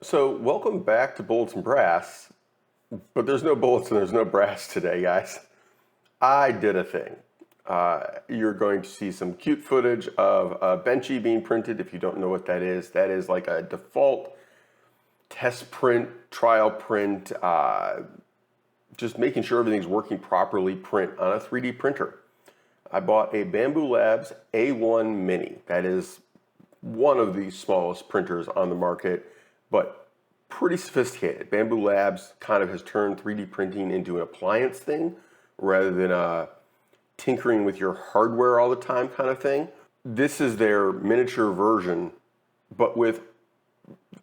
So welcome back to Bullets and Brass, but there's no bullets and there's no brass today, guys. I did a thing. You're going to see some cute footage of Benchy being printed. If you don't know what that is like a default test print, trial print, just making sure everything's working properly print on a 3D printer. I bought a Bambu Labs A1 Mini. That is one of the smallest printers on the market, but pretty sophisticated. Bambu Labs kind of has turned 3D printing into an appliance thing rather than a tinkering with your hardware all the time kind of thing. This is their miniature version, but with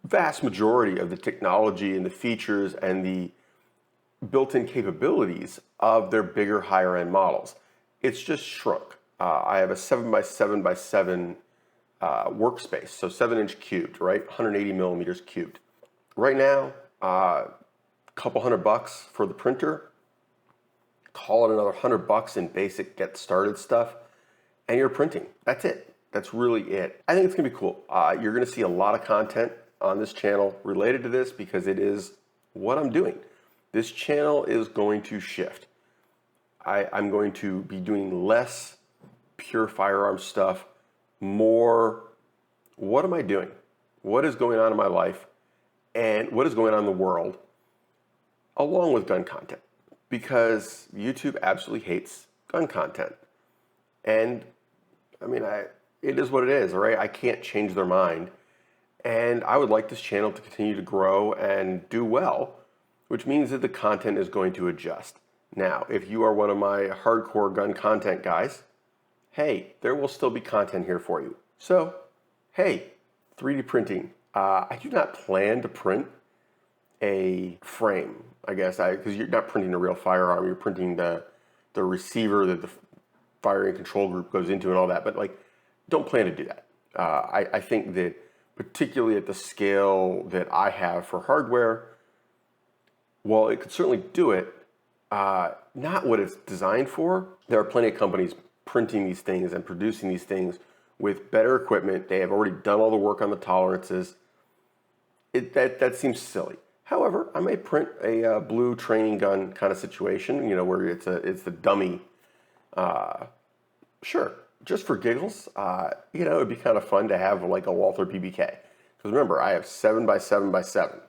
vast majority of the technology and the features and the built-in capabilities of their bigger, higher-end models. It's just shrunk. I have a 7x7x7 workspace, so 7-inch cubed, right? 180 millimeters cubed. Right now, a couple $100 for the printer. Call it another $100 in basic get started stuff, and you're printing. That's it. That's really it. I think it's gonna be cool. You're gonna see a lot of content on this channel related to this because it is what I'm doing. This channel is going to shift. I'm going to be doing less pure firearm stuff, more what am I doing? What is going on in my life and what is going on in the world along with gun content? Because YouTube absolutely hates gun content. And I mean, it is what it is, all right? I can't change their mind. And I would like this channel to continue to grow and do well, which means that the content is going to adjust. Now, if you are one of my hardcore gun content guys, hey, there will still be content here for you. So, hey, 3D printing. I do not plan to print a frame, I guess, because you're not printing a real firearm. You're printing the receiver that the firing control group goes into and all that. But like, don't plan to do that. I think that particularly at the scale that I have for hardware, while it could certainly do it, not what it's designed for. There are plenty of companies printing these things and producing these things with better equipment. They have already done all the work on the tolerances. That seems silly. However, I may print a blue training gun kind of situation, you know, where it's the dummy. Sure, just for giggles, you know, it'd be kind of fun to have like a Walther PBK. Because remember, I have 7x7x7.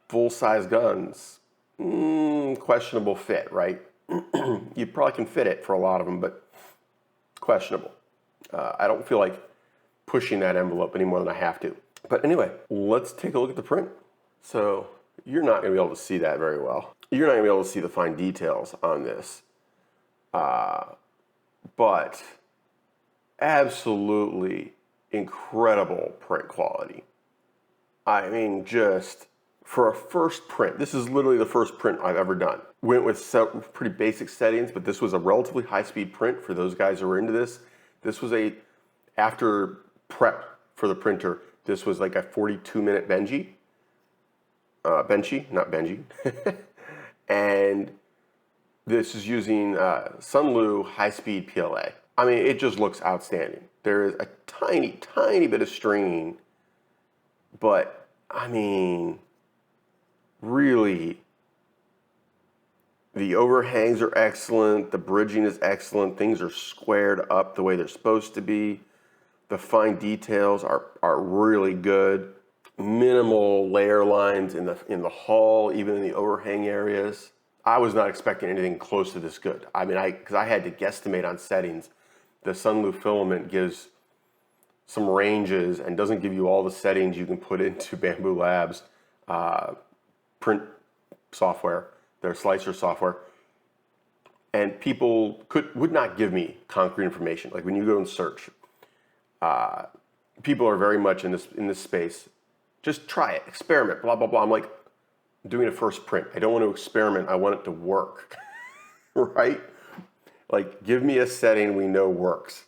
Full-size guns. Questionable fit, right? You probably can fit it for a lot of them, but questionable. I don't feel like pushing that envelope any more than I have to. But anyway, let's take a look at the print. So you're not going to be able to see that very well. You're not going to be able to see the fine details on this. But absolutely incredible print quality. I mean, just for a first print, this is literally the first print I've ever done. Went with some pretty basic settings, but this was a relatively high-speed print for those guys who are into this. This was after prep for the printer, this was like a 42-minute Benchy. Benchy, not Benji. And this is using Sunlu high-speed PLA. I mean, it just looks outstanding. There is a tiny, tiny bit of stringing, but I mean, really, the overhangs are excellent, the bridging is excellent, things are squared up the way they're supposed to be, the fine details are really good, minimal layer lines in the hull, even in the overhang areas. I was not expecting anything close to this good. I mean, because I had to guesstimate on settings. The Sunlu filament gives some ranges and doesn't give you all the settings you can put into Bambu Labs print software, their slicer software, and people would not give me concrete information. Like when you go and search, people are very much in this space. Just try it, experiment, blah blah blah. I'm like, I'm doing a first print. I don't want to experiment. I want it to work, right? Like, give me a setting we know works,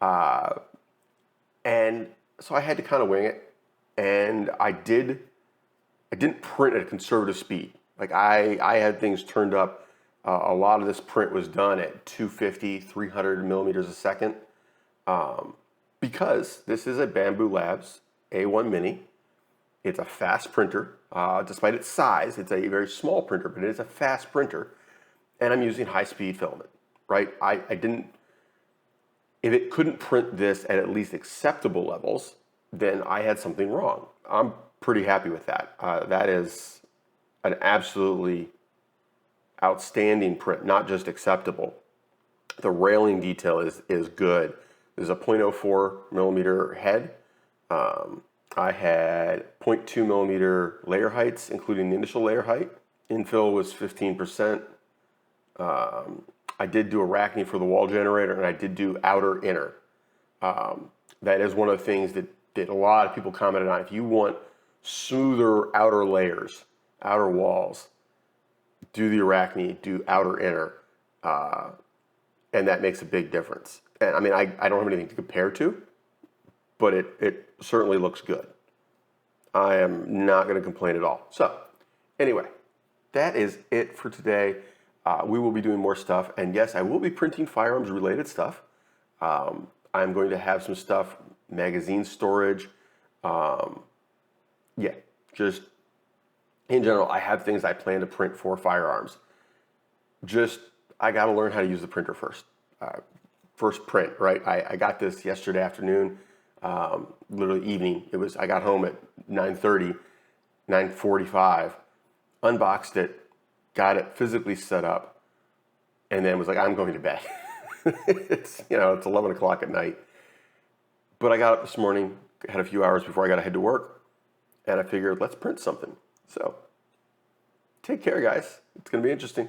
and so I had to kind of wing it, and I didn't print at a conservative speed. Like I had things turned up. A lot of this print was done at 250, 300 millimeters a second. Because this is a Bambu Labs A1 Mini. It's a fast printer. Despite its size, it's a very small printer, but it is a fast printer. And I'm using high-speed filament, right? I didn't, if it couldn't print this at least acceptable levels, then I had something wrong. I'm pretty happy with that. That is an absolutely outstanding print, not just acceptable. The railing detail is good. There's a 0.04 millimeter head. I had 0.2 millimeter layer heights, including the initial layer height. Infill was 15%. I did do arachne for the wall generator, and I did do outer inner. That is one of the things that a lot of people commented on. If you want smoother outer layers, outer walls, do the arachne, do outer inner, and that makes a big difference. And I mean, I don't have anything to compare to, but it certainly looks good. I am not going to complain at all. So anyway, that is it for today. We will be doing more stuff, and yes, I will be printing firearms related stuff. I'm going to have some stuff, magazine storage. Yeah, just in general, I have things I plan to print for firearms. Just, I got to learn how to use the printer first. First print, right? I got this yesterday afternoon, literally evening. I got home at 9:30, 9:45, unboxed it, got it physically set up, and then was like, I'm going to bed. It's 11 o'clock at night. But I got up this morning, had a few hours before I got to head to work, and I figured, let's print something. So take care, guys. It's going to be interesting.